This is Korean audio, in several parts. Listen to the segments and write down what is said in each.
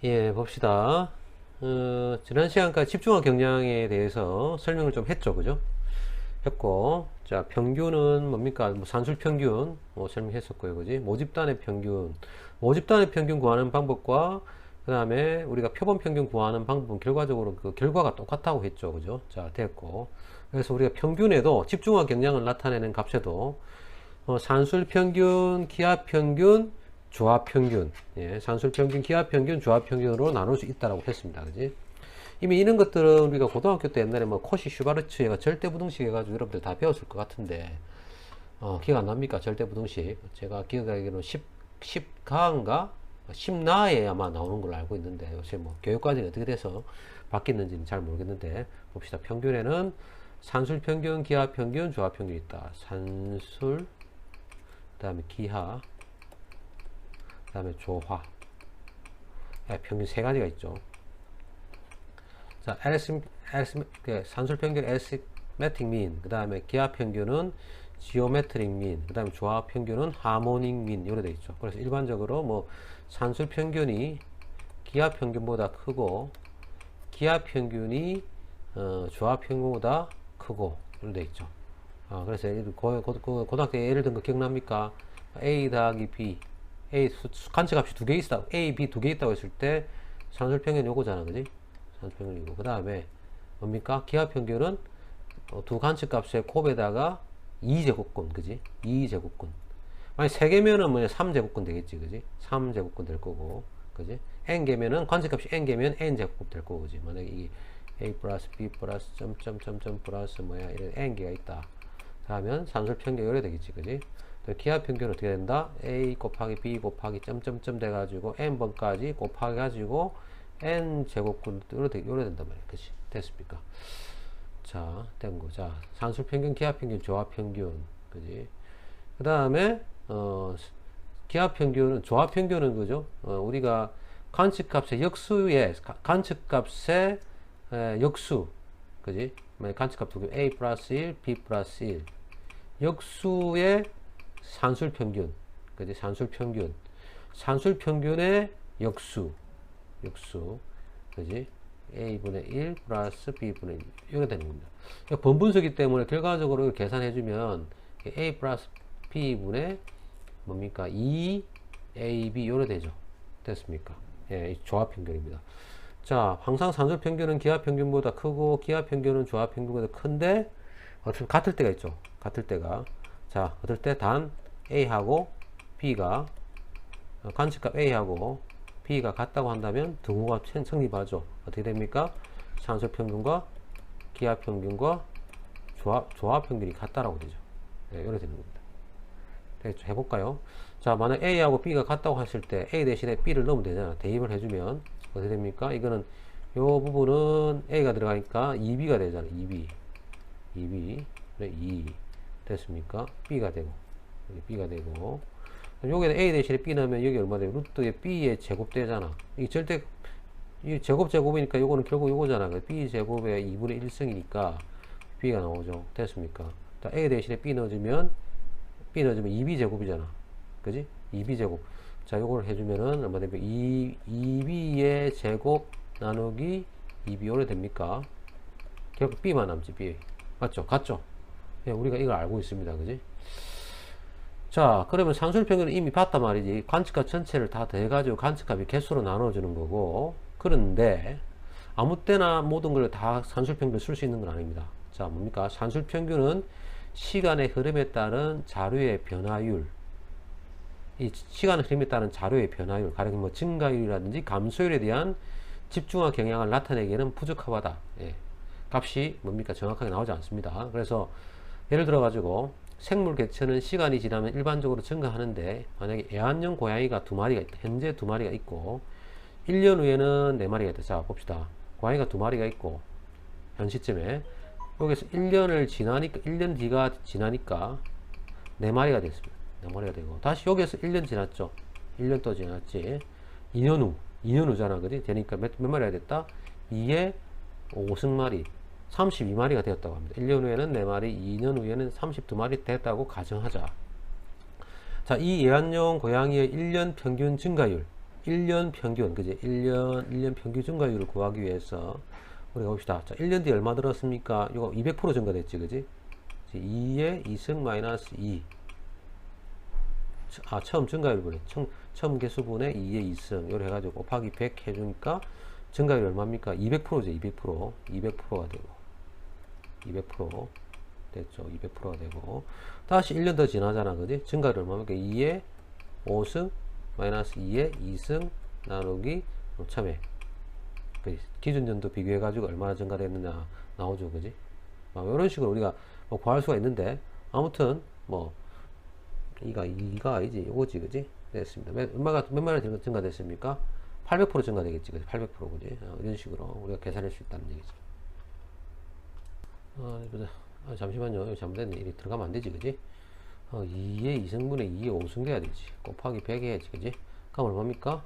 예, 봅시다. 지난 시간까지 집중화 경량에 대해서 설명을 좀 했죠, 그죠? 했고, 자, 평균은 뭡니까? 뭐 산술 평균, 설명했었고요, 그지? 모집단의 평균, 모집단의 평균 구하는 방법과, 그 다음에 우리가 표본 평균 구하는 방법은 결과적으로 그 결과가 똑같다고 했죠, 그죠? 자, 됐고. 그래서 우리가 평균에도, 집중화 경량을 나타내는 값에도 산술 평균, 기하 평균, 조합 평균, 예, 산술 평균, 기하 평균, 조합 평균으로 나눌 수 있다고 했습니다. 그지? 이미 이런 것들은 우리가 고등학교 때 옛날에 뭐 코시 슈바르츠가 절대부등식 해가지고 여러분들 다 배웠을 것 같은데, 기억 안 납니까? 절대부등식. 제가 기억하기로는 10가인가? 10나에 아마 나오는 걸로 알고 있는데, 요새 뭐 교육과정이 어떻게 돼서 바뀌었는지는 잘 모르겠는데, 봅시다. 평균에는 산술 평균, 기하 평균, 조합 평균이 있다. 산술, 그 다음에 기하, 그 다음에 조화. 평균 세 가지가 있죠. 자, 산술 평균 arithmetic mean, 그 다음에 기하 평균은 geometric mean, 그 다음에 조합 평균은 harmonic mean, 이렇게 되어 있죠. 그래서 일반적으로 뭐 산술 평균이 기하 평균보다 크고, 기하 평균이 조합 평균보다 크고, 이렇게 되어 있죠. 그래서 고등학교 때 예를 든 거 기억납니까? A 더하기 B, 간척값이 두 개 있다, A, B 두 개 있다고 했을 때 산술 평균 요거잖아, 그지? 산술 평균이고, 그 다음에 뭡니까? 기하 평균은 두 간척값의 곱에다가 2제곱근, 그지? 2제곱근. 만약 3개면은 뭐 3제곱근 되겠지, 그지? 3제곱근 될 거고, 그지? n개면은 간척값이 n개면 n제곱 될 거고, 그지? 만약에 이게 a 플러스 b 플러스 점점점점 플러스 뭐야 이런 n개가 있다 하면 산술 평균이 이래 되겠지, 그지? 기하 평균은 어떻게 된다? a 곱하기 b 곱하기 점점점 돼가지고 n번까지 곱하기 가지고 n 제곱근 요래 된단 말이야, 그치? 됐습니까? 자, 된 거. 자, 산술 평균, 기하 평균, 조합 평균, 그지? 그 다음에 기하 평균은, 조합 평균은 그죠? 우리가 관측값의 역수의 관측값의 역수, 그지? 관측값 두 개, a 플러스 1, b 플러스 1. 역수의 산술 평균, 그지? 산술 평균. 산술 평균의 역수, 그지? a분의 1 플러스 b분의 1. 이렇게 되는 겁니다. 번분수기 때문에 결과적으로 계산해주면 a 플러스 b분의 뭡니까? 2ab 이렇게 되죠. 됐습니까? 예, 조합 평균입니다. 자, 항상 산술 평균은 기하 평균보다 크고 기하 평균은 조합 평균보다 큰데 같을 때가 있죠. 같을 때가. 자, 어떨 때 단 A하고 B가 관측값 A하고 B가 같다고 한다면 등호가 성립하죠. 어떻게 됩니까? 산술 평균과 기하 평균과 조합 평균이 같다라고 되죠. 네, 이렇게 되는 겁니다. 되겠죠? 해볼까요? 자, 만약 A하고 B가 같다고 했을 때 A 대신에 B를 넣으면 되잖아. 대입을 해주면 어떻게 됩니까? 이거는 요 부분은 A가 들어가니까 2B가 되잖아. 2B 2 됐습니까? B가 되고 여기 B가 되고 여기는 A 대신에 B 넣으면 여기 얼마 돼요? 루트에 B의 제곱 되잖아. 이 절대 이 제곱이니까 요거는 결국 요거잖아. B 제곱의 2분의 1승이니까 B가 나오죠. 됐습니까? A 대신에 B 넣어주면 2B 제곱이잖아. 그지? 2B 제곱. 자, 요걸 해주면은 얼마 됩니까? 2B의 제곱 나누기 2B 오래 됩니까? 결국 B만 남지, B. 맞죠? 같죠? 예, 우리가 이걸 알고 있습니다. 그지? 자, 그러면 산술평균은 이미 봤단 말이지. 관측값 전체를 다 더해가지고 관측값이 개수로 나눠주는 거고. 그런데, 아무 때나 모든 걸 다 산술평균을 쓸 수 있는 건 아닙니다. 자, 뭡니까? 산술평균은 시간의 흐름에 따른 자료의 변화율, 이 시간의 흐름에 따른 자료의 변화율, 가령 뭐 증가율이라든지 감소율에 대한 집중화 경향을 나타내기에는 부적합하다. 예. 값이 뭡니까? 정확하게 나오지 않습니다. 그래서 예를 들어 가지고 생물 개체는 시간이 지나면 일반적으로 증가하는데 만약에 애완용 고양이가 두 마리가 있다. 현재 두 마리가 있고 1년 후에는 네 마리가 있다. 자, 봅시다. 고양이가 두 마리가 있고 현 시점에 여기서 1년 뒤가 지나니까 네 마리가 됐습니다. 네 마리가 되고 다시 여기서 1년 지났죠. 1년 또 지났지. 2년 후잖아. 그지? 되니까 몇 마리가 됐다? 2에 5승마리 32마리가 되었다고 합니다. 1년 후에는 4마리, 2년 후에는 32마리 됐다고 가정하자. 자, 이 애완용 고양이의 1년 평균 증가율. 1년 평균, 그지? 1년 평균 증가율을 구하기 위해서 우리가 봅시다. 자, 1년 뒤에 얼마 들었습니까? 이거 200% 증가됐지, 그지? 2의 2승 마이너스 2. 처음 증가율 보내. 처음 개수분의 2의 2승. 요래 해가지고 곱하기 100 해주니까 증가율이 얼마입니까? 200%죠, 200%. 200%가 되고. 200% 됐죠. 200%가 되고. 다시 1년 더 지나잖아, 그지? 증가율이 얼마입니까? 2의 5승 마이너스 2의 2승 나누기 3회. 기준연도 비교해가지고 얼마나 증가됐느냐 나오죠, 그지? 이런 식으로 우리가 뭐 구할 수가 있는데, 아무튼 뭐 이가 아니지, 이거지, 그지? 됐습니다. 몇 마리 증가됐습니까? 800% 증가되겠지, 그지? 800%, 그지? 이런 식으로 우리가 계산할 수 있다는 얘기죠. 잠시만요, 이거 잘못됐네. 이렇게 들어가면 안 되지, 그지? 2의 2승분의 2의 5승 돼야 되지. 곱하기 100 해야지, 그지? 그럼 얼마입니까?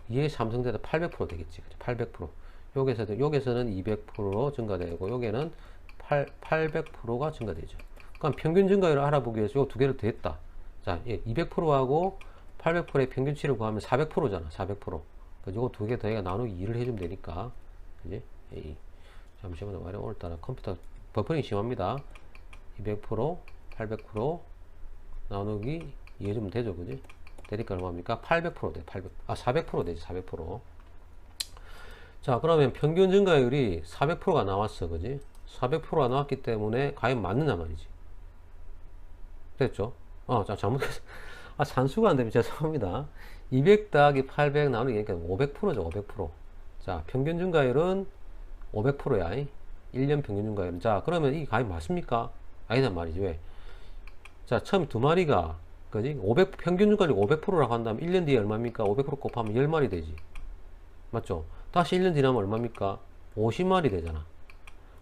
2의 3승 되다 800% 되겠지, 그지? 800%. 여기서는 200% 증가되고, 여기는 800%가 증가되죠. 그럼 평균 증가율을 알아보기 위해서 요 두 개를 더했다. 자, 200%하고 800%의 평균치를 구하면 400%잖아, 400%. 그래서 요거 두 개 더해가 나누기 2를 해주면 되니까, 그지? 잠시만요, 오늘따라 컴퓨터 버퍼링 심합니다. 200%, 800% 나누기 2 해주면 되죠, 그지? 되니까 얼마입니까? 800% 돼, 400% 되지, 400%. 자, 그러면 평균 증가율이 400%가 나왔어, 그지? 400%가 나왔기 때문에 과연 맞느냐 말이지. 됐죠? 자, 잘못했어. 산수가 안 되면 죄송합니다. 200 더하기 800 나누기, 그러니까 500%죠, 500%. 자, 평균 증가율은 500%야. 1년 평균 증가율은. 자, 그러면 이 과연 맞습니까? 아니단 말이지. 왜? 자, 처음 두 마리가, 그지? 평균 증가율이 500%라고 한다면 1년 뒤에 얼마입니까? 500% 곱하면 10마리 되지. 맞죠? 다시 1년 지나면 얼마입니까? 50마리 되잖아.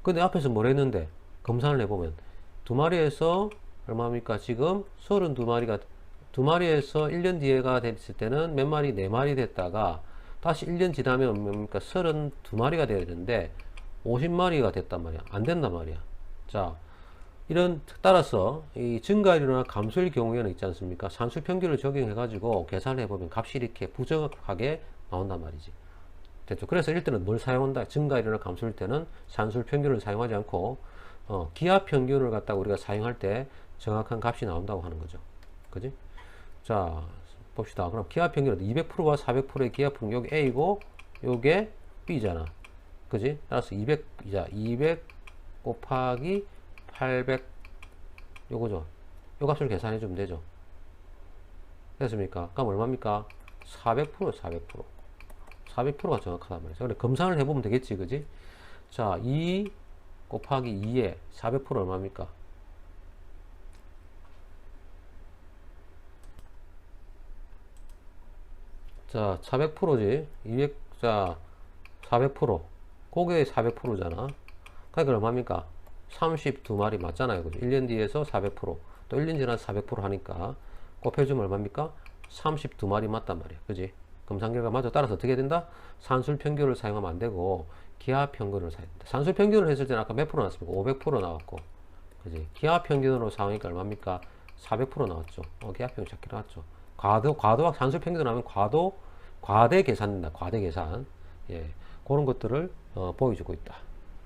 근데 앞에서 뭘 했는데, 검산을 해보면, 두 마리에서 얼마입니까? 지금 32마리가, 두 마리에서 1년 뒤에가 됐을 때는 몇 마리? 4마리 됐다가, 다시 1년 지나면 뭡니까? 32마리가 돼야 되는데, 50마리가 됐단 말이야. 안 된단 말이야. 자, 따라서 이 증가율이나 감소일 경우에는 있지 않습니까? 산술 평균을 적용해 가지고 계산해 보면 값이 이렇게 부정확하게 나온단 말이지. 됐죠? 그래서 이럴 때는 뭘 사용한다? 증가율이나 감소일 때는 산술 평균을 사용하지 않고 기하 평균을 갖다가 우리가 사용할 때 정확한 값이 나온다고 하는 거죠. 그지? 자, 봅시다. 그럼 기하 평균은 200%와 400%의 기하 평균, 여기 A고 요게 B잖아. 그지? 따라서 200 곱하기 800 요거죠. 요 값을 계산해 주면 되죠. 됐습니까? 그럼 얼마입니까? 400%, 400%. 400%가 정확하단 말이죠. 그래, 검산을 해보면 되겠지, 그지? 자, 2 곱하기 2에 400% 얼마입니까? 자, 400%지. 400%. 그게 400%잖아. 그러니까 얼마입니까? 32마리 맞잖아요. 그죠? 1년 뒤에서 400%, 또 1년 지나서 400% 하니까 곱해주면 얼마입니까? 32마리 맞단 말이야. 그지? 검산 결과 맞아. 따라서 어떻게 된다? 산술 평균을 사용하면 안 되고 기하 평균을 사용한다. 산술 평균을 했을 때는 아까 몇 프로 나왔습니까? 500% 나왔고, 그지? 기하 평균으로 사용하니까 얼마입니까? 400% 나왔죠. 기하 평균 작게 나왔죠. 과도와 산술 평균 나오면 과대 계산된다. 과대 계산. 예. 그런 것들을 보여주고 있다.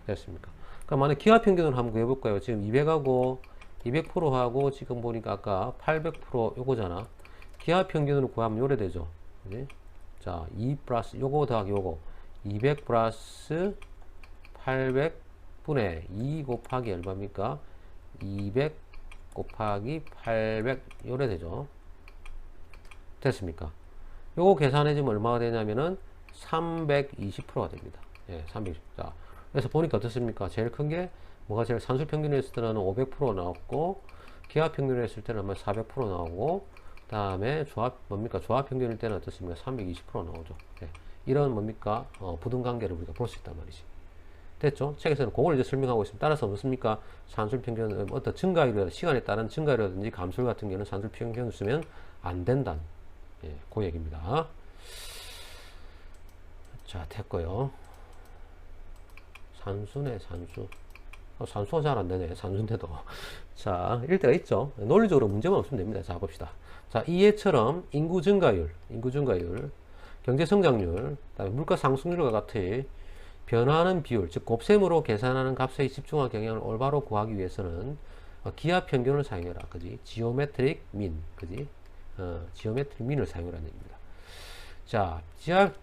됐습니까? 그러니까 만약 기하 평균을 한번 구해볼까요? 지금 200하고 200%하고 지금 보니까 아까 800% 요거잖아. 기하 평균으로 구하면 요래 되죠. 그지? 자, 2 플러스 요거 더하기 요거 200 플러스 800 분의 2 곱하기 얼마입니까? 200 곱하기 800 요래 되죠. 됐습니까? 요거 계산해주면 얼마가 되냐면은 320%가 됩니다. 예, 320. 자, 그래서 보니까 어떻습니까? 제일 큰 게 뭐가 제일 산술 평균을 했을 때는 500% 나왔고, 기하 평균을 했을 때는 아마 400% 나오고, 다음에 조합 평균일 때는 어떻습니까? 320% 나오죠. 예, 이런 뭡니까? 부등 관계를 우리가 볼 수 있단 말이지. 됐죠? 책에서는 그걸 이제 설명하고 있습니다. 따라서 무엇입니까? 산술 평균은 어떤 증가율이라든지 시간에 따른 증가율이라든지 감소율 같은 경우는 산술 평균을 쓰면 안 된다는, 예, 그 얘기입니다. 자, 됐고요. 산수네, 산수. 산수가 잘 안 되네, 산수인데도. 자, 이럴 때가 있죠. 논리적으로 문제만 없으면 됩니다. 자, 봅시다. 자, 이해처럼 인구 증가율, 경제 성장률, 그다음에 물가 상승률과 같이 변화하는 비율, 즉 곱셈으로 계산하는 값에 집중한 경향을 올바로 구하기 위해서는 기하 평균을 사용해라, 그지? 지오메트릭 민, 그지? 지오메트릭 민을 사용하라는 얘기입니다. 자,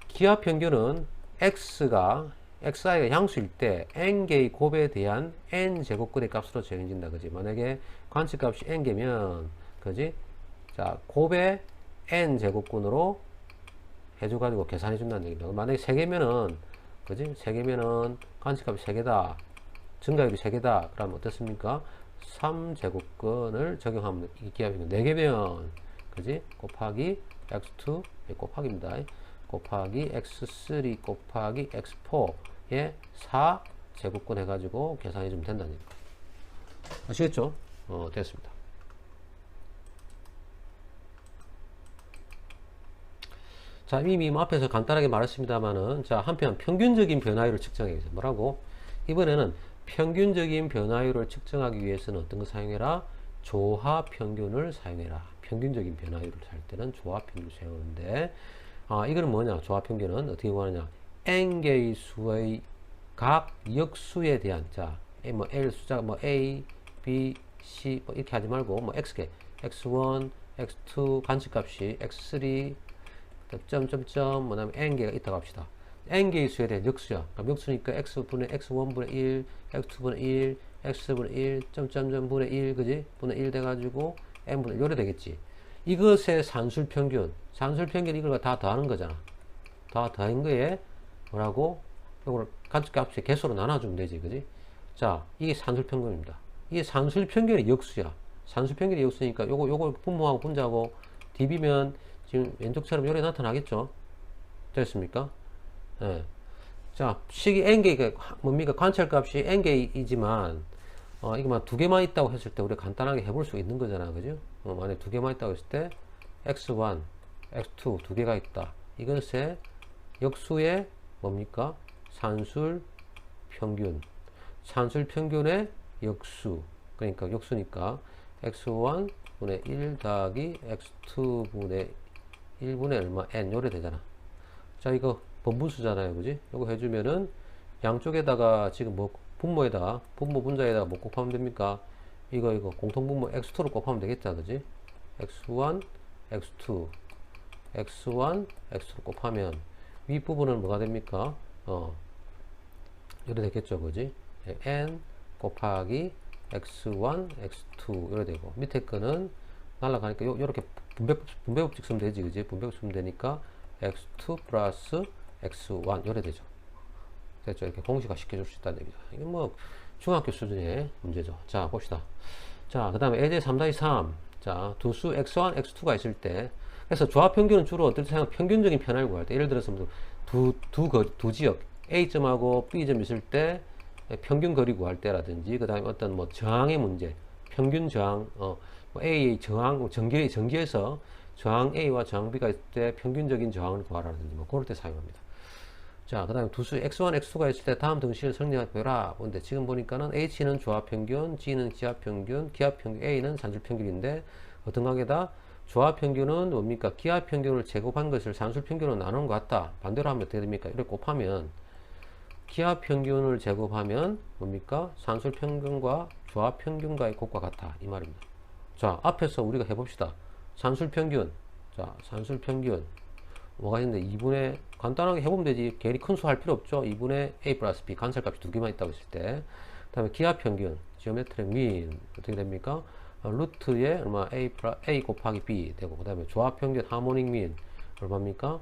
기하 평균은 xi가 양수일 때 n개의 곱에 대한 n 제곱근의 값으로 정해진다, 그지? 만약에 관측값이 n개면, 그지? 자, 곱에 n 제곱근으로 해줘가지고 계산해준다는 얘기입니다. 만약에 3개면은, 그지? 3개면은 관측값이 3개다. 증가율이 3개다. 그러면 어떻습니까? 3제곱근을 적용하면 이게 기하평균. 4개면, 그지? 곱하기 x2, 곱하기입니다. 곱하기 x3 곱하기 x4에 4제곱근 해가지고 계산해주면 된다는 얘기입니다. 아시겠죠? 됐습니다. 자, 이미 앞에서 간단하게 말했습니다만은, 자, 한편 평균적인 변화율을 측정해야 돼요. 뭐라고? 이번에는 평균적인 변화율을 측정하기 위해서는 어떤 거 사용해라? 조합평균을 사용해라. 평균적인 변화율을 살 때는 조합평균을 사용하는데, 이거는 뭐냐? 조합평균은 어떻게 구하느냐? n개의 수의 각 역수에 대한, 자, 뭐 L 숫자가 뭐 A, B, C 뭐 이렇게 하지 말고 뭐 X개, X1, X2 관측값이 X3 점점점 뭐 다음에 n개가 있다고 합시다. n개의 수에 대한 역수야. 그러니까 역수니까 x분의 x1분의 1, x2분의 1, x3분의 1, 점점점 분의 1, 그지? 분의 1 돼가지고 n분의 1 요래 되겠지. 이것의 산술평균, 산술평균 이걸 다 더하는 거잖아. 다 더한 거에 뭐라고? 이걸 관측값의 개수로 나눠주면 되지, 그지? 자, 이게 산술평균입니다. 이게 산술평균의 역수야. 산술평균의 역수니까 요거 분모하고 분자하고 디비면 지금 왼쪽처럼 요래 나타나겠죠? 됐습니까? 예. 자, 식이 n개가 뭡니까? 관찰값이 n개이지만 이게 막 2개만 있다고 했을 때 우리가 간단하게 해볼 수 있는 거잖아, 그죠? 만약에 2개만 있다고 했을 때 x1, x2 2개가 있다. 이것의 역수의 뭡니까? 산술 평균. 산술 평균의 역수. 그러니까 역수니까 x1 분의 1 더하기 x2 분의 1분의 얼마 n 요래 되잖아. 자, 이거 번분수잖아요, 그지? 요거 해주면은 양쪽에다가 지금 뭐 분모에다가 분모 분자에다가 뭐 곱하면 됩니까? 이거 공통분모 x2로 곱하면 되겠죠, 그지? x1 x2 x1 x2로 곱하면 윗부분은 뭐가 됩니까? 이래 되겠죠, 그지? n 곱하기 x1 x2 이래 되고 밑에 거는 날라가니까 요렇게 분배법칙 쓰면 되지, 그지? 분배법칙 쓰면 되니까 x2 플러스 x1 요래 되죠. 됐죠? 이렇게 공식화 시켜줄 수 있다는 얘기죠. 이게 뭐 중학교 수준의 문제죠. 자, 봅시다. 자, 그 다음에 예제 3-3. 자, 두 수 x1, x2가 있을 때, 그래서 조합평균은 주로 어떨 때 사용 평균적인 편을 구할 때, 예를 들어서 두 지역 A점하고 B점 있을 때 평균 거리 구할 때라든지, 그 다음에 어떤 뭐 저항의 문제, 평균 저항, 뭐 A의 저항, 전기에서 저항 A와 저항 B가 있을 때 평균적인 저항을 구하라든지, 뭐 그럴 때 사용합니다. 자, 그 다음에 두수 x1, x2가 있을 때 다음 등식을 성립해보라. 근데 지금 보니까는 h는 조합평균, g는 기하평균, 기하평균, a는 산술평균인데 어떤 관계다? 조합평균은 뭡니까? 기하평균을 제곱한 것을 산술평균으로 나눈 것 같다. 반대로 하면 어떻게 됩니까? 이렇게 곱하면 기하평균을 제곱하면 뭡니까? 산술평균과 조합평균과의 곱과 같다. 이 말입니다. 자, 앞에서 우리가 해봅시다. 산술평균. 자, 산술평균. 뭐가 있는데 2분의 간단하게 해보면 되지. 괜히 큰 수 할 필요 없죠. 2분의 a 플러스 b 관찰값이 2개만 있다고 했을 때, 그 다음에 기하평균 지오메트릭 민 어떻게 됩니까? 루트에 얼마 a 곱하기 b 되고, 그 다음에 조합평균 하모닉 민 얼마입니까?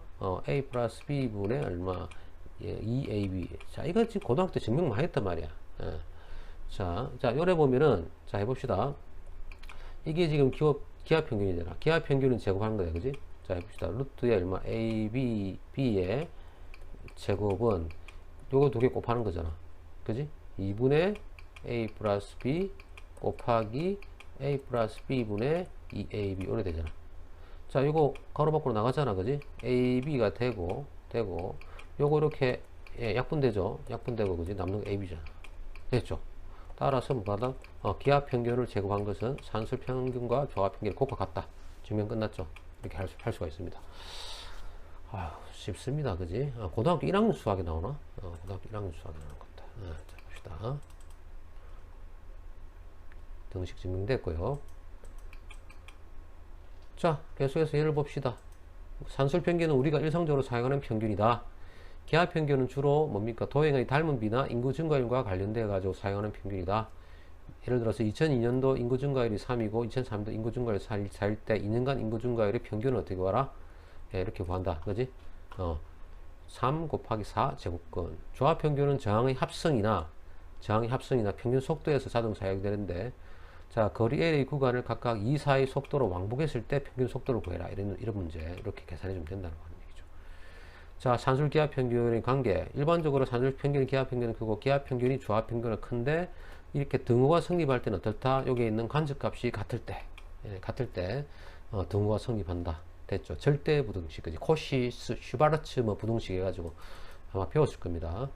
a 플러스 b 분의 얼마 2ab. 자, 이거 지금 고등학교 때 증명 많이 했단 말이야. 예. 자, 요래 보면은 자 해봅시다. 이게 지금 기하평균이잖아. 기하평균은 제곱하는 거야, 그지? 자, 해봅시다. 루트에 얼마 a, b의 제곱은 요거 2개 곱하는 거잖아, 그지? 2분의 a 플러스 b 곱하기 a 플러스 b 분의 2ab 이래 되잖아. 자, 요거 가로 밖으로 나가잖아, 그지? ab가 되고 요거 이렇게 약분되죠. 약분되고, 그지? 남는 거 ab잖아. 됐죠? 따라서 뭐다? 기하평균을 제곱한 것은 산술평균과 조합평균의 곱과 같다. 증명 끝났죠? 이렇게 할 수가 있습니다. 아, 쉽습니다. 그지? 고등학교 1학년 수학이 나오나? 고등학교 1학년 수학이 나오는 것 같다. 자, 봅시다. 등식 증명됐고요. 자, 계속해서 예를 봅시다. 산술평균은 우리가 일상적으로 사용하는 평균이다. 기하평균은 주로 뭡니까? 도형의 닮은 비나 인구 증가율과 관련되어 가지고 사용하는 평균이다. 예를 들어서 2002년도 인구 증가율이 3이고 2003년도 인구 증가율이 4일 때 2년간 인구 증가율의 평균을 어떻게 구하라? 예, 이렇게 구한다. 그지? 3 곱하기 4 제곱근. 조합평균은 저항의 합성이나 평균 속도에서 자동 사용이 되는데, 자, 거리 L의 구간을 각각 2, 4의 속도로 왕복했을 때 평균 속도를 구해라. 이런 문제. 이렇게 계산해 주면 된다는 거. 자, 산술 기하 평균의 관계. 일반적으로 산술 평균, 기하 평균은 크고 기하 평균이 조합 평균은 큰데, 이렇게 등호가 성립할 때는 어떻다? 여기에 있는 간접값이 같을 때, 등호가 성립한다. 됐죠? 절대 부등식, 그지? 코시스, 슈바르츠 뭐 부등식 해가지고 아마 배웠을 겁니다.